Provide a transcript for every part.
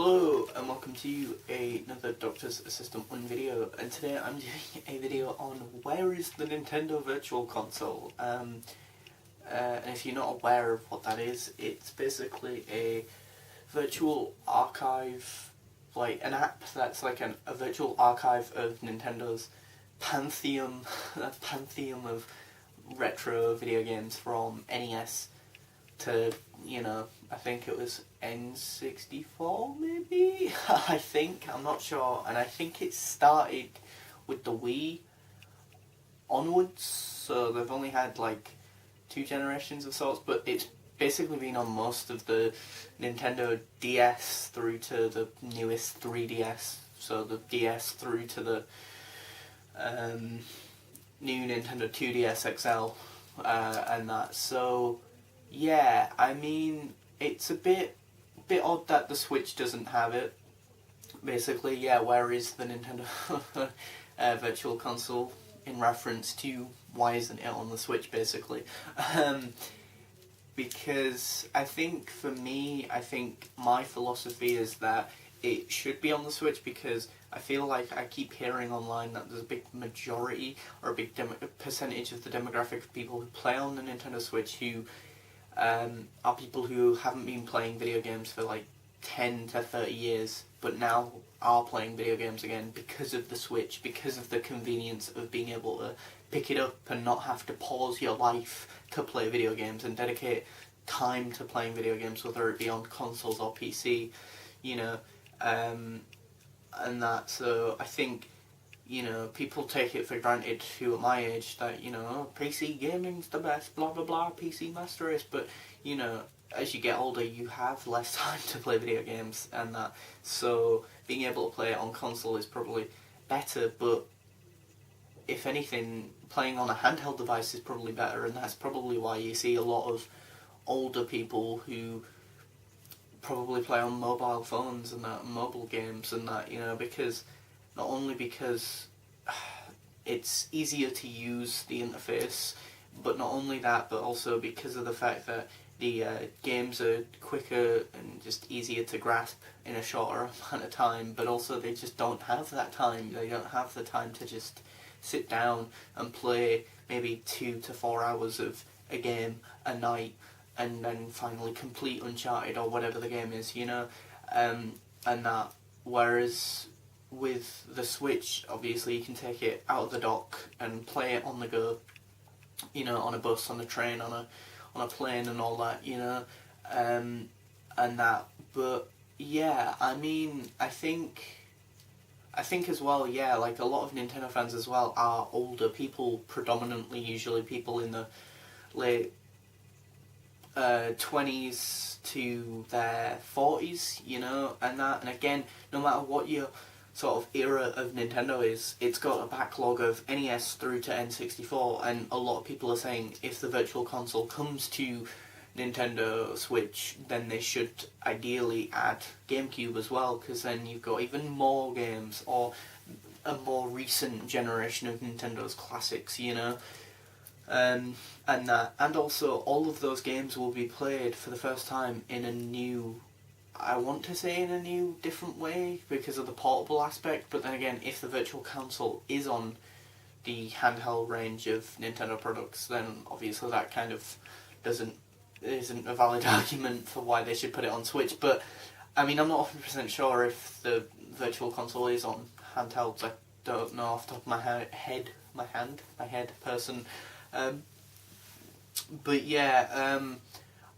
Hello and welcome to another Doctor's Assistant 1 video, and today I'm doing a video on where is the Nintendo Virtual Console. And if you're not aware of what that is, it's basically a virtual archive, like an app that's like a virtual archive of Nintendo's pantheon of retro video games from NES to, I think it was N64 maybe? I'm not sure, and I think it started with the Wii onwards, so they've only had like 2 generations of sorts, but it's basically been on most of the Nintendo DS through to the newest 3DS, so the DS through to the new Nintendo 2DS XL and that. So yeah, I mean, it's a bit odd that the Switch doesn't have it. Basically, yeah, where is the Nintendo Virtual Console in reference to why isn't it on the Switch, basically. Because I think for me, my philosophy is that it should be on the Switch, because I feel like I keep hearing online that there's a big majority or a big percentage of the demographic of people who play on the Nintendo Switch who are people who haven't been playing video games for like 10 to 30 years, but now are playing video games again because of the Switch, because of the convenience of being able to pick it up and not have to pause your life to play video games and dedicate time to playing video games, whether it be on consoles or PC, and that. So I think, people take it for granted who at my age that, PC gaming's the best, blah blah blah, PC Master Race, but, as you get older you have less time to play video games and that, so being able to play it on console is probably better, but if anything, playing on a handheld device is probably better, and that's probably why you see a lot of older people who probably play on mobile phones and that, mobile games and that, because not only because it's easier to use the interface, but not only that, but also because of the fact that the games are quicker and just easier to grasp in a shorter amount of time, but also they just don't have that time. They don't have the time to just sit down and play maybe 2 to 4 hours of a game a night and then finally complete Uncharted or whatever the game is, and that. Whereas with the Switch, obviously you can take it out of the dock and play it on the go, on a bus, on a train, on a plane and all that, and that. But yeah, I mean, I think as well, yeah, like a lot of Nintendo fans as well are older people, predominantly usually people in the late 20s to their 40s, and that. And again, no matter what your sort of era of Nintendo is, it's got a backlog of NES through to N64, and a lot of people are saying if the Virtual Console comes to Nintendo Switch, then they should ideally add GameCube as well, because then you've got even more games, or a more recent generation of Nintendo's classics, and that. And also, all of those games will be played for the first time in a new, I want to say in a new, different way, because of the portable aspect. But then again, if the Virtual Console is on the handheld range of Nintendo products, then obviously that kind of isn't a valid argument for why they should put it on Switch. But I mean, I'm not 100% sure if the Virtual Console is on handhelds. I don't know off the top of my head person. But yeah,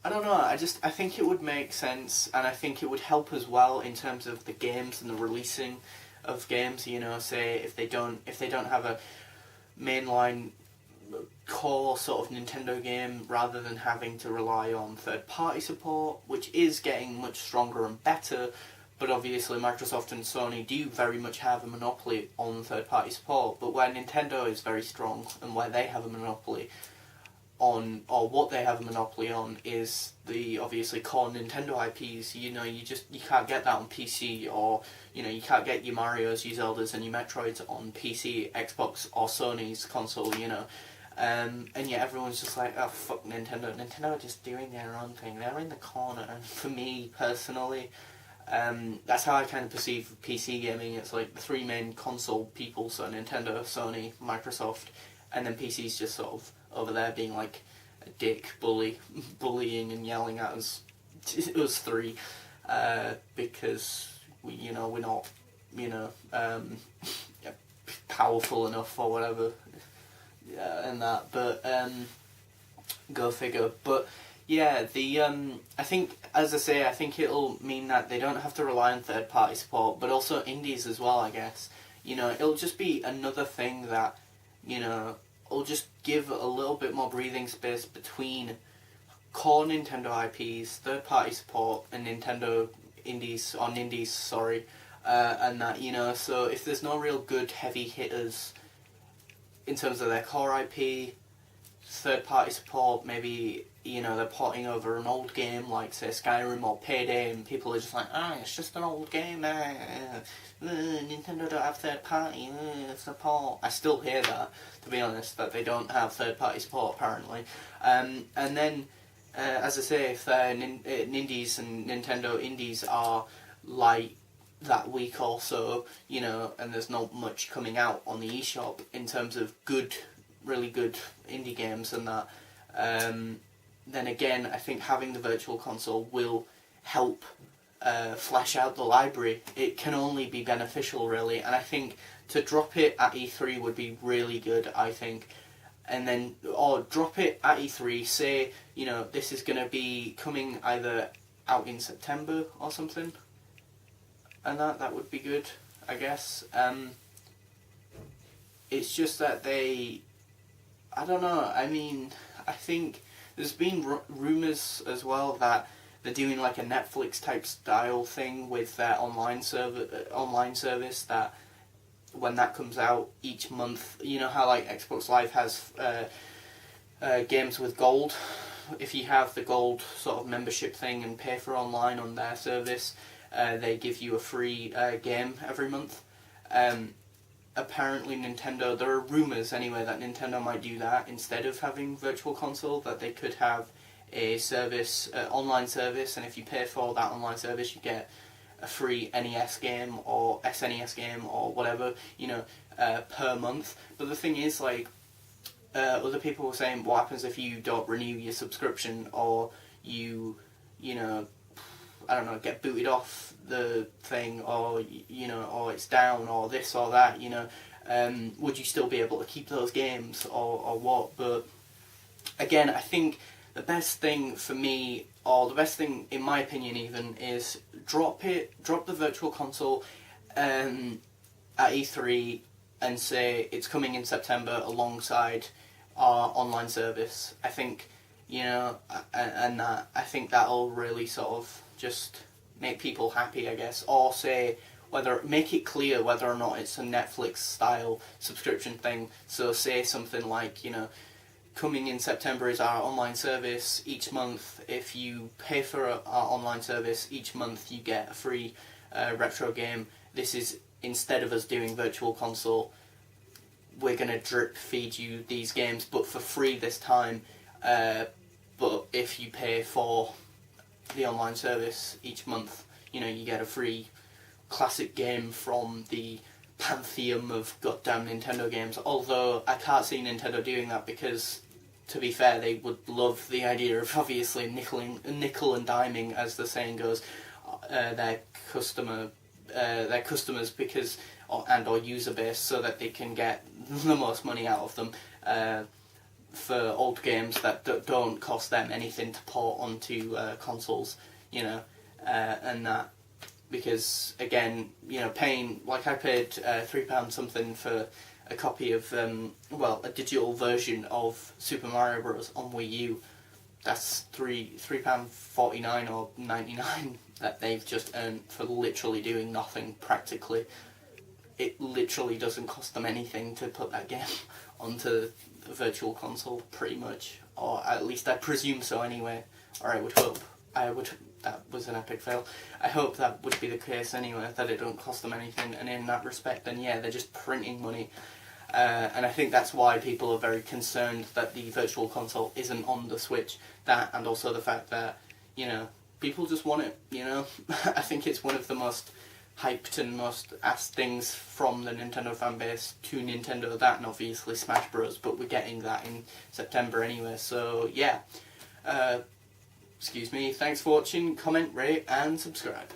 I don't know, I think it would make sense, and I think it would help as well in terms of the games and the releasing of games, say if they don't have a mainline core sort of Nintendo game, rather than having to rely on third-party support, which is getting much stronger and better, but obviously Microsoft and Sony do very much have a monopoly on third-party support. But where Nintendo is very strong and where they have a monopoly on, or what they have a monopoly on, is the obviously core Nintendo IPs. You can't get that on PC, or you can't get your Marios, your Zeldas and your Metroids on PC, Xbox or Sony's console, and yet everyone's just like, oh fuck Nintendo are just doing their own thing, they're in the corner. And for me personally, That's how I kind of perceive PC gaming. It's like the three main console people, so Nintendo, Sony, Microsoft, and then PC's just sort of over there being like a dick, bullying and yelling at us three, because we're not, powerful enough or whatever, and that. But go figure. But yeah, I think, as I say, I think it'll mean that they don't have to rely on third-party support, but also indies as well, I guess. It'll just be another thing that, will just give a little bit more breathing space between core Nintendo IPs, third-party support, and Nintendo indies, or Nindies, sorry, and that, so if there's no real good heavy hitters in terms of their core IP, third-party support, maybe, they're porting over an old game like, say, Skyrim or Payday, and people are just like, it's just an old game, Nintendo don't have third-party support. I still hear that, to be honest, that they don't have third-party support, apparently. And then, as I say, if Nindies and Nintendo indies are like that week or so, and there's not much coming out on the eShop in terms of really good indie games and that, then again, I think having the Virtual Console will help flesh out the library. It can only be beneficial, really, and I think to drop it at E3 would be really good, I think. And then, or drop it at E3, say, this is going to be coming either out in September or something, and that would be good, I guess. It's just that I don't know, I think there's been rumours as well that they're doing like a Netflix type style thing with their online service, that when that comes out each month, how like Xbox Live has games with gold. If you have the gold sort of membership thing and pay for online on their service, they give you a free game every month. Apparently Nintendo, there are rumours anyway that Nintendo might do that instead of having Virtual Console, that they could have a service, online service, and if you pay for that online service you get a free NES game or SNES game or whatever, per month. But the thing is, like, other people were saying, what happens if you don't renew your subscription, or you I don't know, get booted off the thing, or or it's down, or this or that, would you still be able to keep those games, or what? But again, I think the best thing for me, or the best thing in my opinion even, is drop the Virtual Console at E3 and say it's coming in September alongside our online service. I think, and that, I think that'll really sort of just make people happy, I guess. Or say, make it clear whether or not it's a Netflix style subscription thing. So say something like, coming in September is our online service. Each month, if you pay for our online service, each month you get a free retro game. This is, instead of us doing Virtual Console, we're going to drip feed you these games, but for free this time. But if you pay for the online service each month, you get a free classic game from the pantheon of goddamn Nintendo games. Although I can't see Nintendo doing that, because, to be fair, they would love the idea of obviously nickel and diming, as the saying goes, their customers, because or user base, so that they can get the most money out of them for old games that don't cost them anything to port onto consoles, and that, because again, paying, like, I paid £3 something for a copy of a digital version of Super Mario Bros. On Wii U. That's £3.49 or 99 that they've just earned for literally doing nothing, practically. It literally doesn't cost them anything to put that game onto the Virtual Console, pretty much, or at least I presume so anyway, or I would hope. That was an epic fail. I hope that would be the case anyway, that it don't cost them anything, and in that respect, then yeah, they're just printing money. And I think that's why people are very concerned that the Virtual Console isn't on the Switch. That, and also the fact that, people just want it, you know. I think it's one of the most hyped and most asked things from the Nintendo fan base to Nintendo, that and obviously Smash Bros, but we're getting that in September anyway, so yeah. Excuse me, thanks for watching, comment, rate and subscribe.